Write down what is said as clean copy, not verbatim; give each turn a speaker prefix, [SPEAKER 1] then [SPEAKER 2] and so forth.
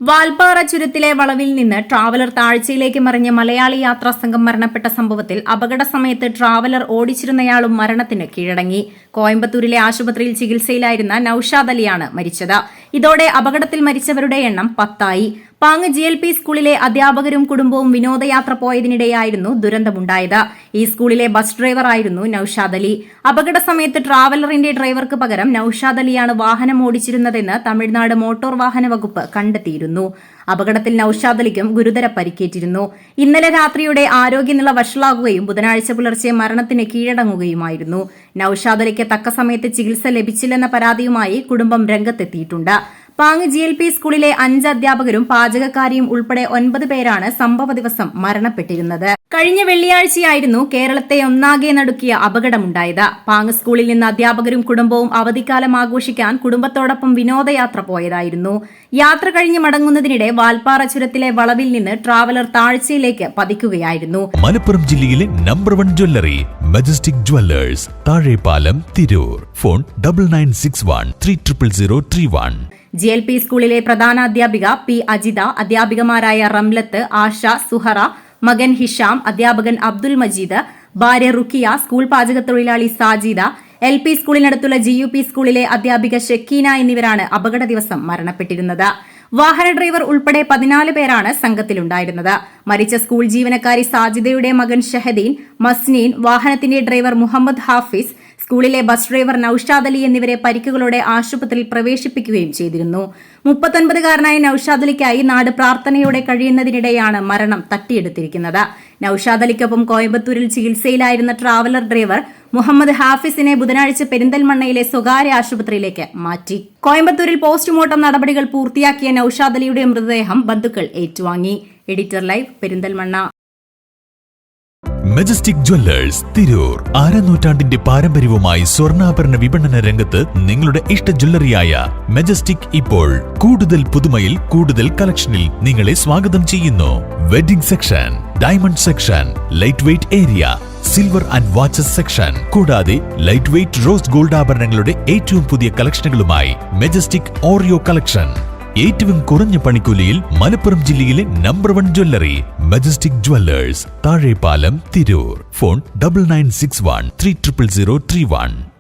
[SPEAKER 1] വാൽപ്പാറ ചുരത്തിലെ വളവിൽ നിന്ന് ട്രാവലർ താഴ്ചയിലേക്ക് മറിഞ്ഞ് മലയാളി യാത്രാ സംഘം മരണപ്പെട്ട സംഭവത്തിൽ അപകട സമയത്ത് ട്രാവലർ ഓടിച്ചിരുന്നയാളും മരണത്തിന് കീഴടങ്ങി. കോയമ്പത്തൂരിലെ ആശുപത്രിയിൽ ചികിത്സയിലായിരുന്ന നൌഷാദ് അലിയാണ് മരിച്ചത്. ഇതോടെ അപകടത്തിൽ മരിച്ചവരുടെ എണ്ണം 10ആയി. പാങ് GLP സ്കൂളിലെ അധ്യാപകരും കുടുംബവും വിനോദയാത്ര പോയതിനിടെയായിരുന്നു ദുരന്തമുണ്ടായത്. ഈ സ്കൂളിലെ ബസ് ഡ്രൈവറായിരുന്നു നൌഷാദ് അലി. അപകട സമയത്ത് ട്രാവലറിന്റെ ഡ്രൈവർക്ക് പകരം നൌഷാദ് അലിയാണ് വാഹനം ഓടിച്ചിരുന്നതെന്ന് തമിഴ്നാട് മോട്ടോർ വാഹന വകുപ്പ് കണ്ടെത്തിയിരുന്നു. അപകടത്തിൽ നൌഷാദ് അലിക്കും ഗുരുതര പരിക്കേറ്റിരുന്നു. ഇന്നലെ രാത്രിയോടെ ആരോഗ്യനില വഷളാകുകയും ബുധനാഴ്ച പുലർച്ചെ മരണത്തിന് കീഴടങ്ങുകയുമായിരുന്നു. നൌഷാദ് അലിക്ക് തക്ക സമയത്ത് ചികിത്സ ലഭിച്ചില്ലെന്ന പരാതിയുമായി കുടുംബം രംഗത്തെത്തിയിട്ടുണ്ട്. പാങ് GLP സ്കൂളിലെ 5 അധ്യാപകരും പാചകക്കാരിയും ഉൾപ്പെടെ 9 പേരാണ് സംഭവ ദിവസം മരണപ്പെട്ടിരുന്നത്. കഴിഞ്ഞ വെള്ളിയാഴ്ചയായിരുന്നു കേരളത്തെ ഒന്നാകെ നടുക്കിയ അപകടമുണ്ടായത്. പാങ് സ്കൂളിൽ നിന്ന് അധ്യാപകരും കുടുംബവും അവധിക്കാലം ആഘോഷിക്കാൻ കുടുംബത്തോടൊപ്പം വിനോദയാത്ര പോയതായിരുന്നു. യാത്ര കഴിഞ്ഞ് മടങ്ങുന്നതിനിടെ വാൽപ്പാറ ചുരത്തിലെ വളവിൽ നിന്ന് ട്രാവലർ താഴ്ചയിലേക്ക് പതിക്കുകയായിരുന്നു.
[SPEAKER 2] മലപ്പുറം ജില്ലയിലെ number 1 jewellery majestic Jewellers, Thazhepalam, Tirur. Phone 9961300031.
[SPEAKER 1] GLP സ്കൂളിലെ പ്രധാന അധ്യാപിക P അജിത, അധ്യാപികമാരായ റംലത്ത്, ആശ, സുഹറ, മകൻ ഹിഷാം, അധ്യാപകൻ അബ്ദുൽ മജീദ്, ഭാര്യ റുക്കിയ, സ്കൂൾ പാചകത്തൊഴിലാളി സാജിദ, LP സ്കൂളിനടുത്തുള്ള GUP സ്കൂളിലെ അധ്യാപിക ഷക്കീന എന്നിവരാണ് അപകട ദിവസം മരണപ്പെട്ടിരുന്നത്. വാഹന ഡ്രൈവർ ഉൾപ്പെടെ 14 പേരാണ് സംഘത്തിലുണ്ടായിരുന്നത്. മരിച്ച സ്കൂൾ ജീവനക്കാരി സാജിദയുടെ മകൻ ഷഹദീൻ, മസ്നീൻ, വാഹനത്തിന്റെ ഡ്രൈവർ മുഹമ്മദ് ഹാഫിസ്, സ്കൂളിലെ ബസ് ഡ്രൈവർ നൌഷാദ് അലി എന്നിവരെ പരിക്കുകളോടെ ആശുപത്രിയിൽ പ്രവേശിപ്പിക്കുകയും ചെയ്തിരുന്നു. 39-കാരനായ നൌഷാദ് അലിക്കായി നാട് പ്രാർത്ഥനയോടെ കഴിയുന്നതിനിടെയാണ് മരണം തട്ടിയെടുത്തിരിക്കുന്നത്. നൌഷാദ് അലിക്കൊപ്പം കോയമ്പത്തൂരിൽ ചികിത്സയിലായിരുന്ന ട്രാവലർ ഡ്രൈവർ മുഹമ്മദ് ഹാഫിസിനെ ബുധനാഴ്ച പെരിന്തൽമണ്ണയിലെ സ്വകാര്യ ആശുപത്രിയിലേക്ക് മാറ്റി. കോയമ്പത്തൂരിൽ പോസ്റ്റ്മോർട്ടം നടപടികൾ പൂർത്തിയാക്കിയ നൌഷാദ് അലിയുടെ മൃതദേഹം ബന്ധുക്കൾ ഏറ്റുവാങ്ങി. Editor live, Perinthalmanna.
[SPEAKER 2] Majestic Jewellers, Tirur. നൂറ്റാണ്ടിന്റെ പാരമ്പര്യവുമായി സ്വർണ്ണാഭരണ വിപണന രംഗത്ത് നിങ്ങളുടെ ഇഷ്ട ജ്വല്ലറിയായ മജസ്റ്റിക് ഇപ്പോൾ കൂടുതൽ പുതുമയിൽ കൂടുതൽ കളക്ഷനിൽ നിങ്ങളെ സ്വാഗതം ചെയ്യുന്നു. Wedding section, diamond section, light weight area, silver and watches section, കൂടാതെ ലൈറ്റ് വെയ്റ്റ് റോസ് ഗോൾഡ് ആഭരണങ്ങളുടെ ഏറ്റവും പുതിയ കളക്ഷനുകളുമായി മജസ്റ്റിക് ഓറിയോ കളക്ഷൻ. ഏറ്റവും കുറഞ്ഞ പണിക്കൂലിയിൽ മലപ്പുറം ജില്ലയിലെ number 1 jewellery majestic Jewellers, Thazhepalam, Tirur. Phone 9961300031.